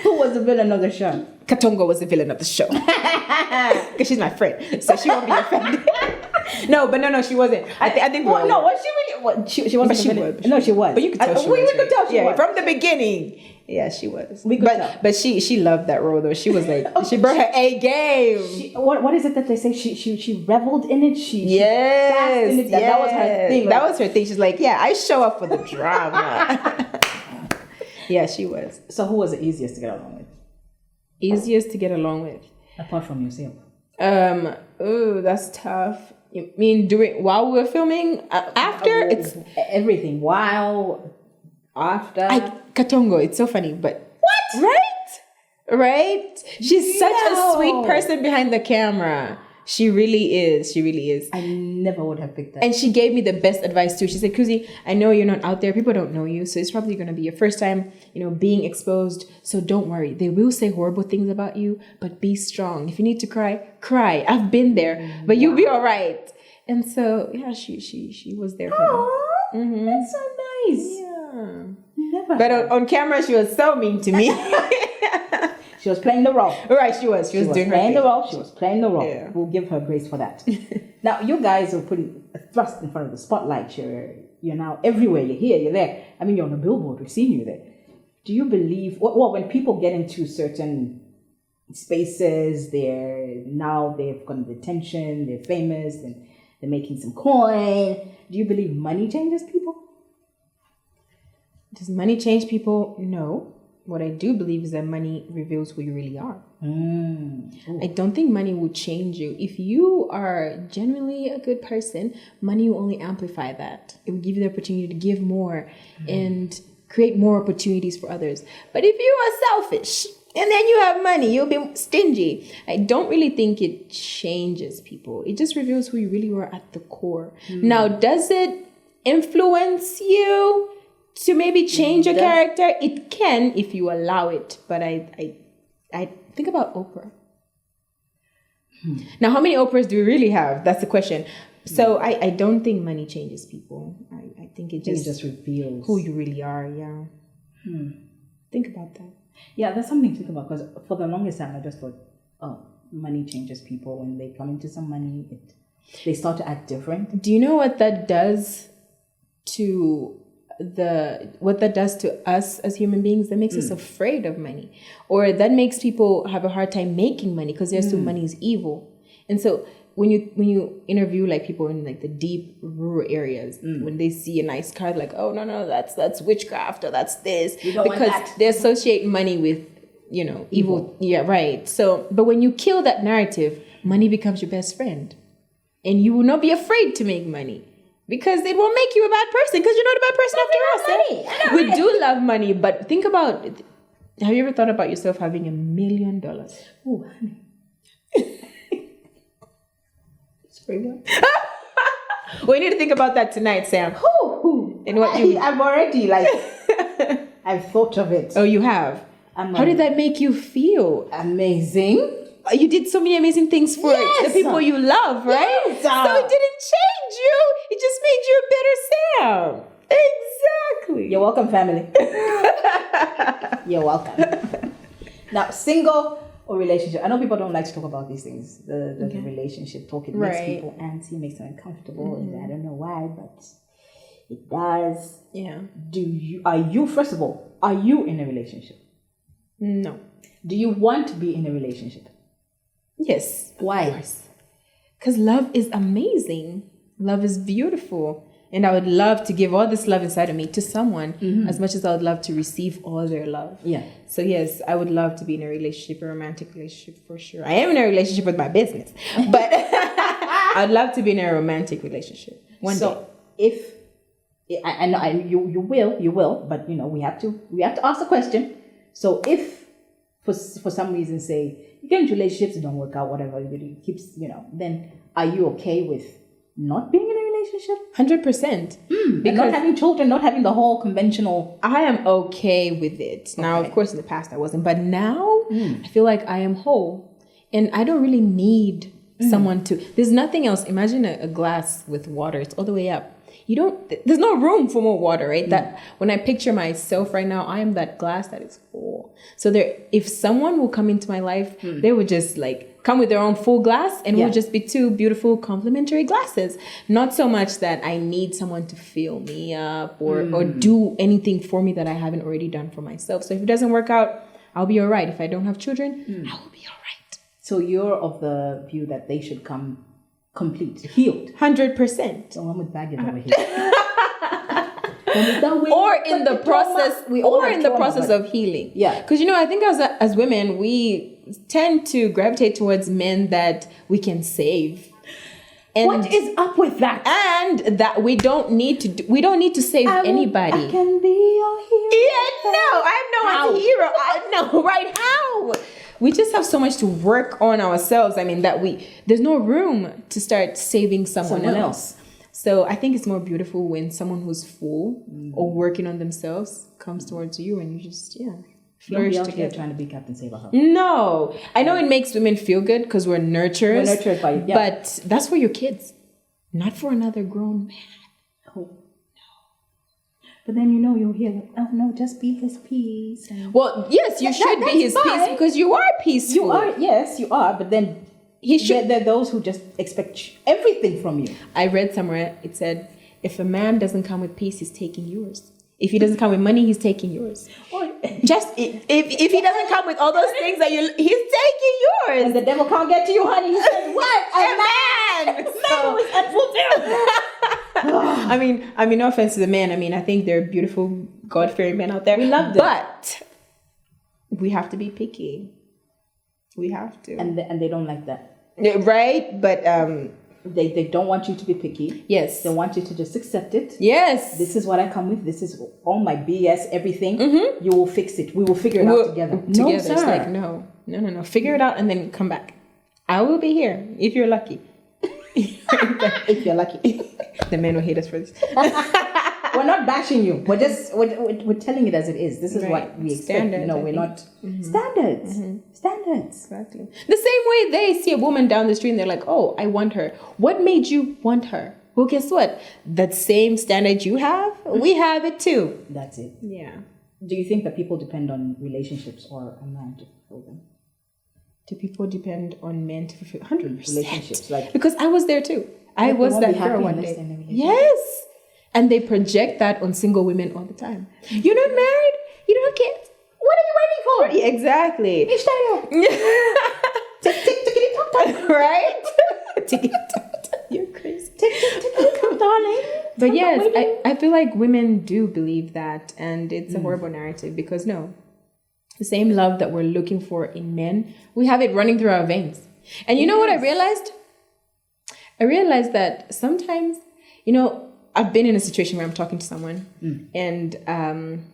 Speaker 1: Who was the villain of the show?
Speaker 2: Katongo was the villain of the show. Because she's my friend, so she won't be offended. No, she wasn't. I think.
Speaker 1: Was she really? What, she wasn't.
Speaker 2: But she was.
Speaker 1: No, she was.
Speaker 2: But you could tell.
Speaker 1: We could tell she was
Speaker 2: from the beginning. Yeah, she was.
Speaker 1: We could tell.
Speaker 2: But she loved that role though. She was like, she brought her A game.
Speaker 1: What is it that they say? She reveled in it.
Speaker 2: Yes.
Speaker 1: That was her thing.
Speaker 2: That was her thing. She's like, yeah, I show up for the drama. Yeah, she was.
Speaker 1: So who was the easiest to get along with?
Speaker 2: Easiest to get along with,
Speaker 1: apart from yourself.
Speaker 2: That's tough. You mean while we were filming? After it's
Speaker 1: everything. While, after.
Speaker 2: Katongo, it's so funny, but what? Right? She's such a sweet person behind the camera. She really is.
Speaker 1: I never would have picked that.
Speaker 2: And she gave me the best advice too. She said, Kuzi, I know you're not out there. People don't know you. So it's probably going to be your first time, being exposed. So don't worry. They will say horrible things about you, but be strong. If you need to cry, cry. I've been there, but you'll be all right. And so, yeah, she was there for me.
Speaker 1: That's so nice.
Speaker 2: Yeah.
Speaker 1: Never.
Speaker 2: But on camera, she was so mean to me.
Speaker 1: She was playing the role.
Speaker 2: Right, she was. She was doing
Speaker 1: playing the role. She was playing the role.
Speaker 2: Yeah.
Speaker 1: We'll give her grace for that. Now, you guys are putting a thrust in front of the spotlight. You're now everywhere. You're here. You're there. I mean, you're on a billboard. We've seen you there. Do you believe? Well, when people get into certain spaces, they've gotten the attention. They're famous and they're making some coin. Do you believe money changes people?
Speaker 2: Does money change people? No. What I do believe is that money reveals who you really are. I don't think money will change you. If you are genuinely a good person, money will only amplify that. It will give you the opportunity to give more and create more opportunities for others. But if you are selfish and then you have money, you'll be stingy. I don't really think it changes people. It just reveals who you really were at the core. Now, does it influence you? to maybe change your character. It can if you allow it. But I think about Oprah. Now, how many Oprahs do we really have? That's the question. So I don't think money changes people. I think it just
Speaker 1: reveals
Speaker 2: who you really are. Yeah. Think about that.
Speaker 1: Yeah, that's something to think about, because for the longest time I just thought, oh, money changes people. When they come into some money, they start to act different.
Speaker 2: Do you know what that does to us as human beings? That makes us afraid of money, or that makes people have a hard time making money because they assume money is evil. And so when you interview like people in like the deep rural areas, when they see a nice car, like, oh no, that's witchcraft, or that's this, because they associate money with, you know, evil. Yeah, right. So, but when you kill that narrative, money becomes your best friend, and you will not be afraid to make money. Because it won't make you a bad person, because you're not a bad person after all. We do love money, but think about it. Have you ever thought about yourself having $1 million?
Speaker 1: Oh, honey.
Speaker 2: We need to think about that tonight, Sam. And what
Speaker 1: I've already I've thought of it.
Speaker 2: Oh, you have? How did that make you feel?
Speaker 1: Amazing.
Speaker 2: You did so many amazing things for the people you love, right?
Speaker 1: Yes.
Speaker 2: So it didn't change you. It just made you a better Sam. Exactly.
Speaker 1: You're welcome, family. You're welcome. Now, single or relationship. I know people don't like to talk about these things. The relationship talk. It makes people antsy, makes them uncomfortable. And I don't know why, but it does.
Speaker 2: Yeah.
Speaker 1: First of all, are you in a relationship?
Speaker 2: No.
Speaker 1: Do you want to be in a relationship?
Speaker 2: Yes.
Speaker 1: Why?
Speaker 2: Because love is amazing. Love is beautiful. And I would love to give all this love inside of me to someone as much as I would love to receive all their love. Yeah. So yes, I would love to be in a relationship, a romantic relationship for sure. I am in a relationship with my business, but I'd love to be in a romantic relationship one day.
Speaker 1: So if I know you will, but you know we have to ask the question. So if for some reason, say you get into relationships, it don't work out, whatever, it keeps, then are you okay with not being in a relationship?
Speaker 2: 100%.
Speaker 1: Because not having children, not having the whole conventional.
Speaker 2: I am okay with it. Now, of course, in the past I wasn't, but now I feel like I am whole, and I don't really need someone to. There's nothing else. Imagine a glass with water. It's all the way up. There's no room for more water, right? That when I picture myself right now, I am that glass that is full. So if someone will come into my life, they would just come with their own full glass, and we'll just be two beautiful complementary glasses. Not so much that I need someone to fill me up or do anything for me that I haven't already done for myself. So if it doesn't work out, I'll be all right. If I don't have children, I will be all right.
Speaker 1: So you're of the view that they should come complete, healed.
Speaker 2: 100%.
Speaker 1: So I'm with baggage over here.
Speaker 2: Or in the process of healing. Yeah. Because I think as women, we tend to gravitate towards men that we can save. And
Speaker 1: what is up with that?
Speaker 2: And that we don't need to save anybody.
Speaker 1: I can be your hero.
Speaker 2: Yeah, no, I'm no one's hero. No, right? How? We just have so much to work on ourselves. I mean, there's no room to start saving someone else. So I think it's more beautiful when someone who's full or working on themselves comes towards you, and you just
Speaker 1: flourish together. Here trying to be Captain Save-A-Hoe.
Speaker 2: No, I know it makes women feel good because we're nurturers.
Speaker 1: We're nurtured by you,
Speaker 2: but that's for your kids, not for another grown man.
Speaker 1: Oh. But then you'll hear, oh no, just be his peace.
Speaker 2: Well, yes, you should be his peace because you are peaceful.
Speaker 1: You are. But then there are those who just expect everything from you.
Speaker 2: I read somewhere it said, if a man doesn't come with peace, he's taking yours. If he doesn't come with money, he's taking yours. Just if he doesn't come with all those things he's taking yours.
Speaker 1: And the devil can't get to you, honey. He says, what? A man who is unfulfilled.
Speaker 2: I mean, no offense to the men. I mean, I think they're beautiful, God-fearing men out there.
Speaker 1: We love them.
Speaker 2: But we have to be picky. We have to.
Speaker 1: And they don't like that.
Speaker 2: Right? But
Speaker 1: they don't want you to be picky.
Speaker 2: Yes.
Speaker 1: They want you to just accept it.
Speaker 2: Yes.
Speaker 1: This is what I come with. This is all my BS, everything. You will fix it. We will figure it out together.
Speaker 2: No, sir. It's like, no. Figure it out and then come back. I will be here if you're lucky.
Speaker 1: If you're lucky.
Speaker 2: The men will hate us for this.
Speaker 1: we're not bashing you. We're just we're telling it as it is. This is what we expect.
Speaker 2: Standard,
Speaker 1: We're not standards. Standards.
Speaker 2: Exactly. The same way they see a woman down the street and they're like, oh, I want her. What made you want her? Well, guess what? That same standard you have, we have it too.
Speaker 1: That's it.
Speaker 2: Yeah.
Speaker 1: Do you think that people depend on relationships or a man to fulfill them?
Speaker 2: Do people depend on men to fulfill 100%?
Speaker 1: Relationships, like,
Speaker 2: because I was there too. I was that girl one day. Yes. And they project that on single women all the time. You're not married. You don't have kids. What are you waiting for? Yeah, exactly. Right? You're crazy.
Speaker 1: Darling.
Speaker 2: But yes, I feel like women do believe that, and it's a horrible narrative because no, the same love that we're looking for in men, we have it running through our veins. And you know what I realized? I realized that sometimes, I've been in a situation where I'm talking to someone and, and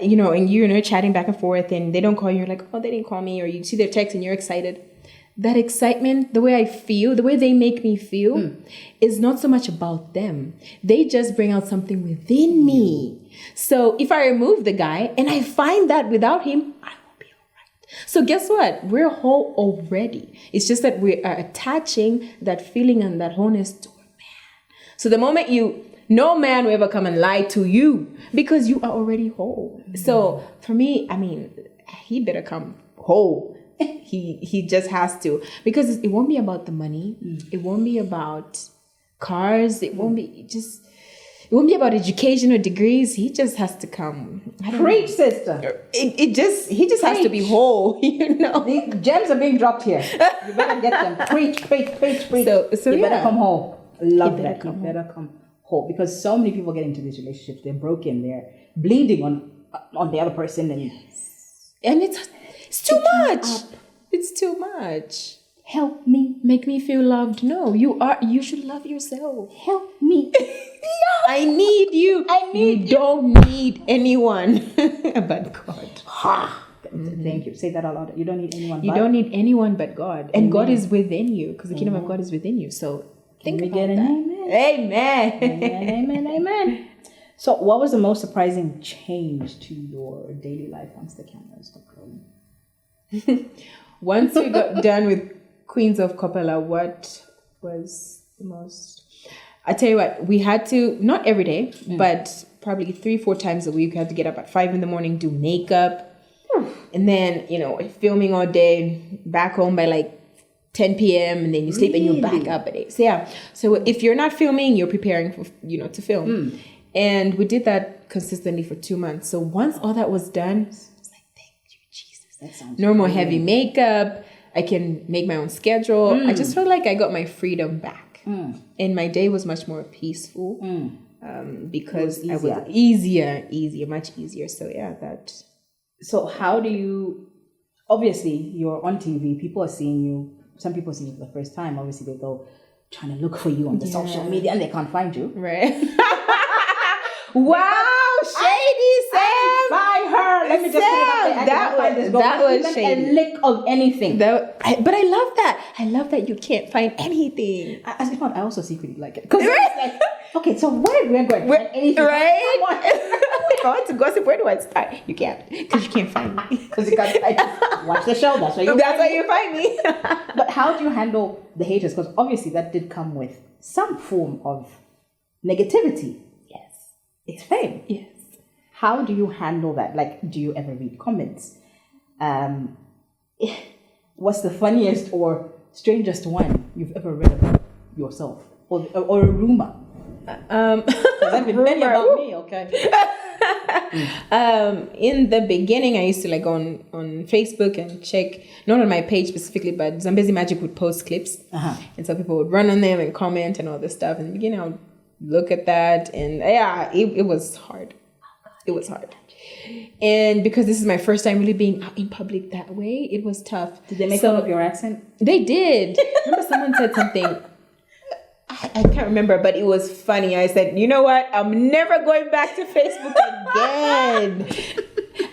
Speaker 2: you're chatting back and forth and they don't call you. You're like, oh, they didn't call me. Or you see their text and you're excited. That excitement, the way I feel, the way they make me feel is not so much about them. They just bring out something within me. So if I remove the guy and I find that without him, I will be all right. So guess what? We're whole already. It's just that we are attaching that feeling and that wholeness to a man. So the moment no man will ever come and lie to you because you are already whole. So for me, he better come whole. He just has to, because it won't be about the money. It won't be about cars. It won't be about education or degrees. He just has to come.
Speaker 1: Preach, sister.
Speaker 2: He just has to be whole.
Speaker 1: The gems are being dropped here. You better get them. Preach. So you better come whole. Love that. You better come whole, because so many people get into these relationships. They're broken. They're bleeding on the other person, and
Speaker 2: it's too much. It's too much.
Speaker 1: Help me.
Speaker 2: Make me feel loved. No, you should love yourself.
Speaker 1: Help me.
Speaker 2: I need you. You don't need anyone but God.
Speaker 1: Thank you. Say that out loud. You don't need anyone.
Speaker 2: You don't need anyone but God. And God is within you, because the kingdom of God is within you. So think about that.
Speaker 1: Amen. So what was the most surprising change to your daily life once the cameras stopped rolling?
Speaker 2: Once we got done with Queens of Kapayii, what was the most? I tell you what, we had to, not every day, but probably 3-4 times a week. We had to get up at 5 a.m, do makeup, and then filming all day, back home by like 10 p.m. and then you sleep and you're back up at 8. So yeah. So if you're not filming, you're preparing for to film, and we did that consistently for 2 months. So once all that was done, no more heavy makeup. I can make my own schedule. I just felt like I got my freedom back. And my day was much more peaceful because I was much easier. So yeah, that.
Speaker 1: So how do you, obviously you're on TV, people are seeing you, some people see you for the first time. Obviously they go trying to look for you on the social media and they can't find you.
Speaker 2: Right. Wow, shady Sam.
Speaker 1: Find her. Let me just say that was shady. A lick of anything.
Speaker 2: But I love that. I love that you can't find anything.
Speaker 1: I also secretly like it. Because it's like, okay, so where we're going to find anything.
Speaker 2: Right? If I want to gossip, where do I start? You can't. Because you can't find me.
Speaker 1: Because you can't watch the show. That's where you
Speaker 2: find me.
Speaker 1: But how do you handle the haters? Because obviously that did come with some form of negativity. It's fame.
Speaker 2: Yes.
Speaker 1: How do you handle that? Like, do you ever read comments? What's the funniest or strangest one you've ever read about yourself? Or a rumor? I've been many about me, okay?
Speaker 2: In the beginning, I used to go on Facebook and check, not on my page specifically, but Zambezi Magic would post clips. And so people would run on them and comment and all this stuff. In the beginning, I would look at that, and yeah, it was hard. It was hard. And because this is my first time really being out in public that way, it was tough.
Speaker 1: Did they make fun of your accent?
Speaker 2: They did. Remember someone said something, I can't remember, but it was funny. I said, you know what? I'm never going back to Facebook again.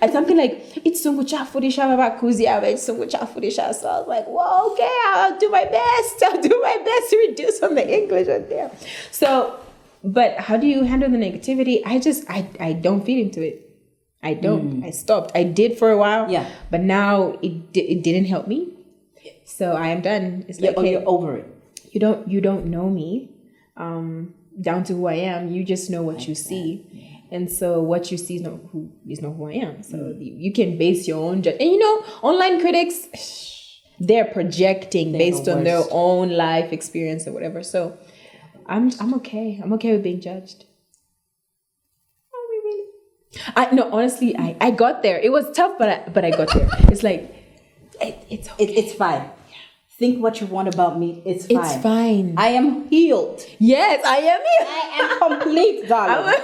Speaker 2: And something like, it's sungu chafudisha baba kuzia, it's sungu chafudisha. So I was like, well, okay, I'll do my best. I'll do my best to reduce on the English on there. So But how do you handle the negativity? I don't feed into it. I don't. I stopped. I did for a while.
Speaker 1: Yeah.
Speaker 2: But now it didn't help me. So I am done. It's like, hey,
Speaker 1: you're over it.
Speaker 2: You don't know me down to who I am. You just know what you see. Yeah. And so what you see is not who I am. So you can base your own judgment. And online critics, they're projecting based on their own life experience or whatever. So I'm okay. I'm okay with being judged. Are we really? Honestly, I got there. It was tough, but I got there. It's like it's okay.
Speaker 1: It's fine. Think what you want about me. It's fine.
Speaker 2: It's fine.
Speaker 1: I am healed.
Speaker 2: Yes, I am healed.
Speaker 1: I am complete, darling.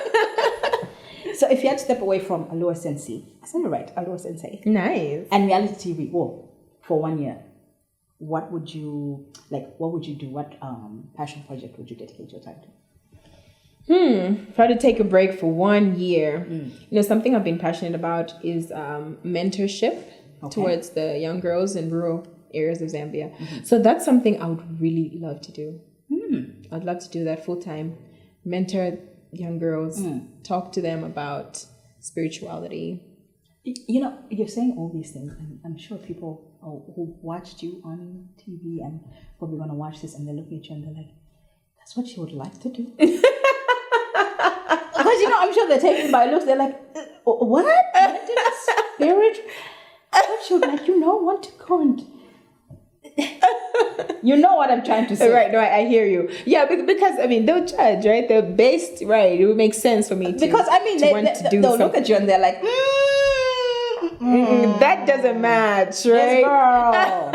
Speaker 1: So if you had to step away from Allure Sensei, I said it right, Allure Sensei.
Speaker 2: Nice.
Speaker 1: And reality TV, for 1 year, what would you do? What passion project would you dedicate your time to?
Speaker 2: If I had to take a break for 1 year, something I've been passionate about is mentorship towards the young girls in rural areas of Zambia. So that's something I would really love to do. I'd love to do that full time. Mentor young girls, talk to them about spirituality.
Speaker 1: You're saying all these things, and I'm sure people who watched you on TV and probably going to watch this, and they're looking at you and they're like, that's what you would like to do. Because I'm sure they're taken by looks. They're like, what? Spirit? What you like? Want to go and. You know what I'm trying to say.
Speaker 2: Right, no, I hear you. Yeah, because they'll judge, right? They're based, right? It would make sense for me to.
Speaker 1: Because they'll look at you and they're like,
Speaker 2: that doesn't match, right?
Speaker 1: Yes, girl.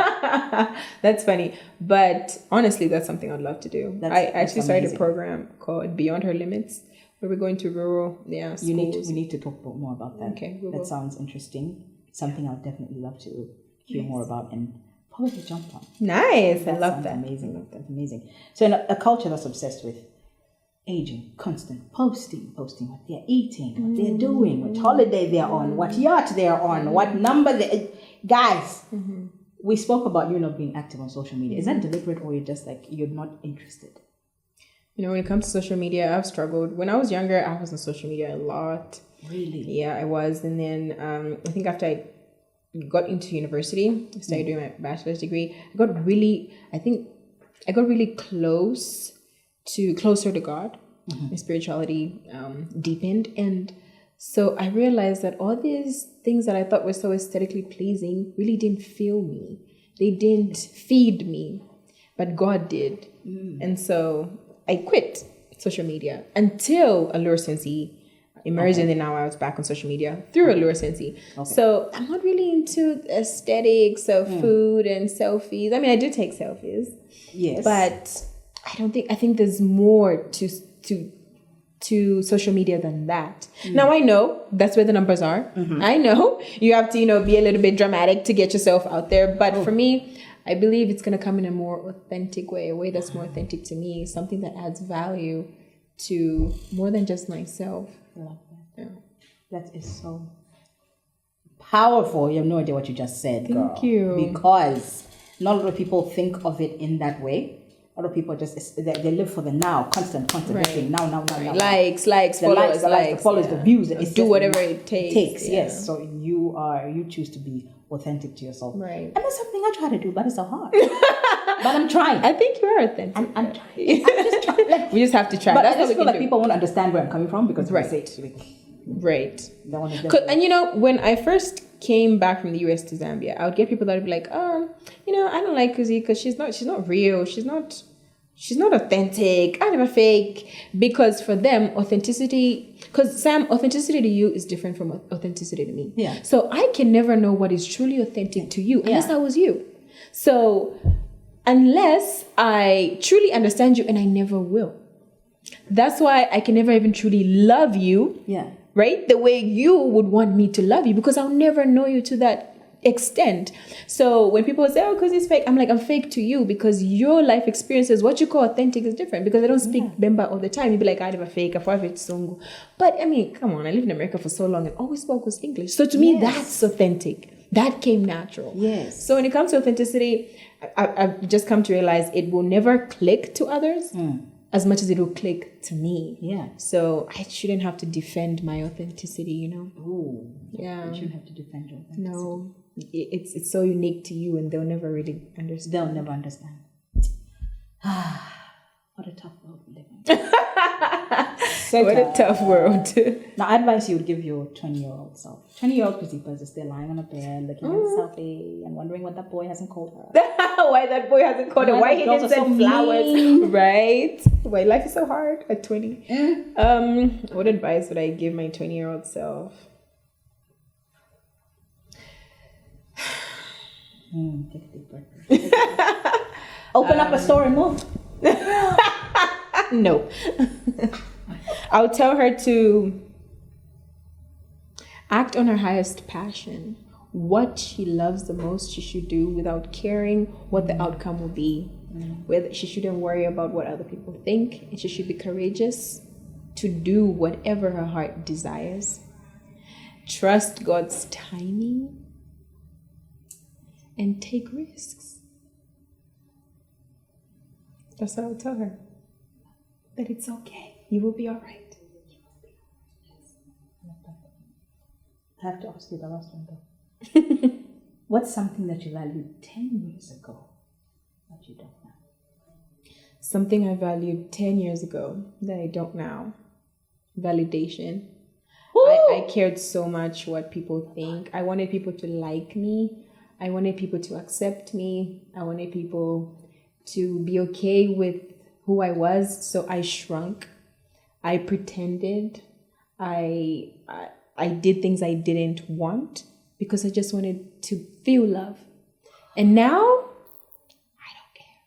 Speaker 2: That's funny. But honestly, that's something I'd love to do. I actually started a program called Beyond Her Limits, where we're going to rural schools.
Speaker 1: We need to talk more about that.
Speaker 2: Okay,
Speaker 1: that sounds interesting. Something I'd definitely love to hear more about and probably jump on.
Speaker 2: Nice. I love that.
Speaker 1: Amazing. That's amazing. So in a culture that's obsessed with aging, constant posting what they're eating, what they're doing, what holiday they're on, what yacht they're on, what number guys. We spoke about you not being active on social media. Is that deliberate, or you're just like you're not interested?
Speaker 2: When it comes to social media, I've struggled. When I was younger, I was on social media a lot.
Speaker 1: Really?
Speaker 2: Yeah, I was. And then I think after I got into university, started doing my bachelor's degree, I got really closer to God. My spirituality deepened, and so I realized that all these things that I thought were so aesthetically pleasing really didn't fill me. They didn't feed me, but God did. And so I quit social media until Allure Sensei emerged, and then now I was back on social media through Allure Sensei. So I'm not really into aesthetics of food and selfies. I do take selfies. Yes. But I think there's more to social media than that. Now I know that's where the numbers are. I know you have to, be a little bit dramatic to get yourself out there. But for me, I believe it's going to come in a more authentic way, a way that's more authentic to me, something that adds value to more than just myself.
Speaker 1: I love that. Yeah. That is so powerful. You have no idea what you just said, girl.
Speaker 2: Thank you.
Speaker 1: Because not a lot of people think of it in that way. A lot of people they live for the now, constant
Speaker 2: right.
Speaker 1: thing. Now.
Speaker 2: Likes, followers,
Speaker 1: the followers, the views.
Speaker 2: Do whatever it takes.
Speaker 1: Yes. So you choose to be authentic to yourself.
Speaker 2: Right.
Speaker 1: And that's something I try to do, but it's so hard. But I'm trying.
Speaker 2: I think you are authentic.
Speaker 1: I'm trying. I'm just trying.
Speaker 2: We just have to try.
Speaker 1: But
Speaker 2: that's
Speaker 1: I just feel like people won't understand where I'm coming from because
Speaker 2: right.
Speaker 1: they say it.
Speaker 2: Right. And when I first came back from the US to Zambia, I would get people that would be like, I don't like Kuzi because she's not real. She's not authentic. I never fake. Because for them, authenticity to you is different from authenticity to me.
Speaker 1: Yeah.
Speaker 2: So I can never know what is truly authentic to you unless I was you. So unless I truly understand you, and I never will. That's why I can never even truly love you.
Speaker 1: Yeah.
Speaker 2: Right? The way you would want me to love you, because I'll never know you to that extent. So when people say, because it's fake, I'm like, I'm fake to you because your life experiences, what you call authentic is different, because I don't speak Bemba all the time. You'd be like, I never fake, I private Songo. But come on, I lived in America for so long and all we spoke was English. So to me, that's authentic. That came natural.
Speaker 1: Yes.
Speaker 2: So when it comes to authenticity, I've just come to realize it will never click to others as much as it will click to me.
Speaker 1: Yeah.
Speaker 2: So I shouldn't have to defend my authenticity, you know?
Speaker 1: Ooh.
Speaker 2: Yeah.
Speaker 1: You shouldn't have to defend your authenticity.
Speaker 2: No. It's so unique to you and they'll never really understand.
Speaker 1: They'll never understand. What a tough world we live in.
Speaker 2: What a tough world.
Speaker 1: Now, advice you would give your 20-year-old self. 20-year-old Kuzipa is just there lying on a bed, looking at a selfie and wondering what that boy hasn't called her.
Speaker 2: Why that boy hasn't called her. Why he didn't send flowers.
Speaker 1: mean.
Speaker 2: Right? Why life is so hard at 20. What advice would I give my 20-year-old self?
Speaker 1: Take a deep breath. Open up a store and move.
Speaker 2: No. I'll tell her to act on her highest passion. What she loves the most, she should do without caring what the outcome will be. Whether she shouldn't worry about what other people think, and she should be courageous to do whatever her heart desires. Trust God's timing and take risks. That's what I would tell her. That it's okay. You will be all right.
Speaker 1: I have to ask you the last one though. What's something that you valued 10 years ago that you don't now?
Speaker 2: Something I valued 10 years ago that I don't now. Validation. I cared so much what people think. I wanted people to like me. I wanted people to accept me. I wanted people to be okay with who I was. So I shrunk. I pretended. I did things I didn't want because I just wanted to feel love. And now, I don't care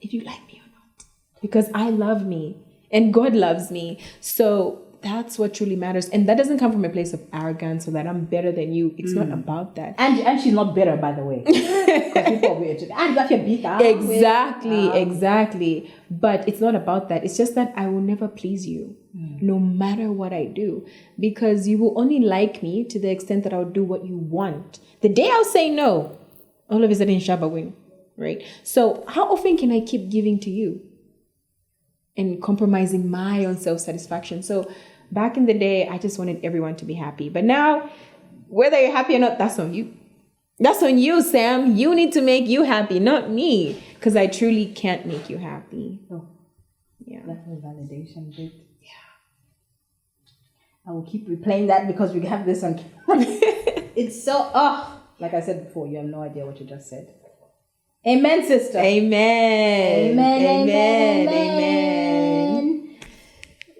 Speaker 2: if you like me or not. Because I love me and God loves me. So that's what truly matters. And that doesn't come from a place of arrogance or that I'm better than you. It's not about that.
Speaker 1: And she's not better, by the way. Because people will be got your beat out.
Speaker 2: Exactly. But it's not about that. It's just that I will never please you, no matter what I do. Because you will only like me to the extent that I'll do what you want. The day I'll say no, all of a sudden Shaba win, right? So how often can I keep giving to you and compromising my own self-satisfaction? So back in the day, I just wanted everyone to be happy. But now, whether you're happy or not, that's on you. That's on you, Sam. You need to make you happy, not me. Because I truly can't make you happy.
Speaker 1: Oh,
Speaker 2: yeah.
Speaker 1: That's a validation bit. Yeah. I will keep replaying that because we have this on camera. It's so, like I said before, you have no idea what you just said. Amen, sister.
Speaker 2: Amen.
Speaker 1: Amen.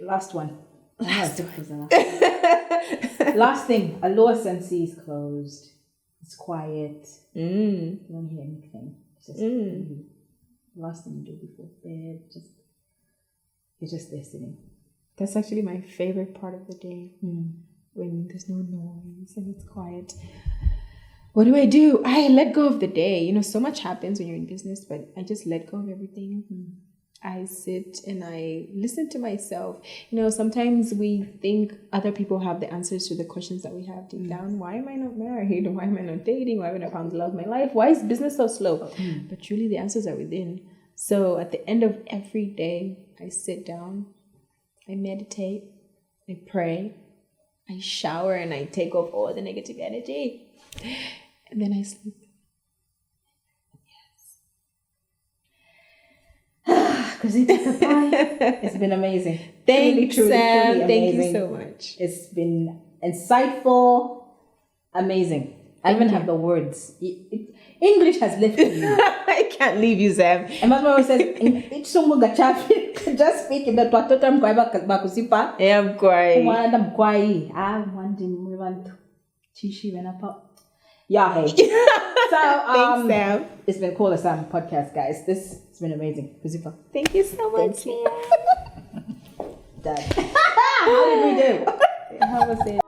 Speaker 1: Last one. Last thing. Allure Sensei is closed. It's quiet. You don't hear anything. It's just last thing you do before bed. You're just listening.
Speaker 2: That's actually my favorite part of the day. When there's no noise and it's quiet. What do? I let go of the day. You know, so much happens when you're in business, but I just let go of everything. I sit and I listen to myself. You know, sometimes we think other people have the answers to the questions that we have deep down. Why am I not married? Why am I not dating? Why haven't I found the love of my life? Why is business so slow? But truly the answers are within. So at the end of every day, I sit down, I meditate, I pray, I shower, and I take off all the negative energy. And then I sleep.
Speaker 1: Kuzipa Kapaayi, it's been amazing.
Speaker 2: Thanks,
Speaker 1: truly,
Speaker 2: Sam.
Speaker 1: truly
Speaker 2: Thank
Speaker 1: amazing.
Speaker 2: you so much.
Speaker 1: It's been insightful, amazing. I even have the words. English has lifted you.
Speaker 2: I can't leave you, Sam.
Speaker 1: And my mom says, just speak in the Twatota Mkwaiba.
Speaker 2: Yeah, I'm quiet.
Speaker 1: Yeah, hey. So,
Speaker 2: thanks, Sam.
Speaker 1: It's been Call a Sam podcast, guys. It's been amazing. Kuzipa.
Speaker 2: Thank you so much, Sam.
Speaker 1: Dad. How did we do?
Speaker 2: How was it?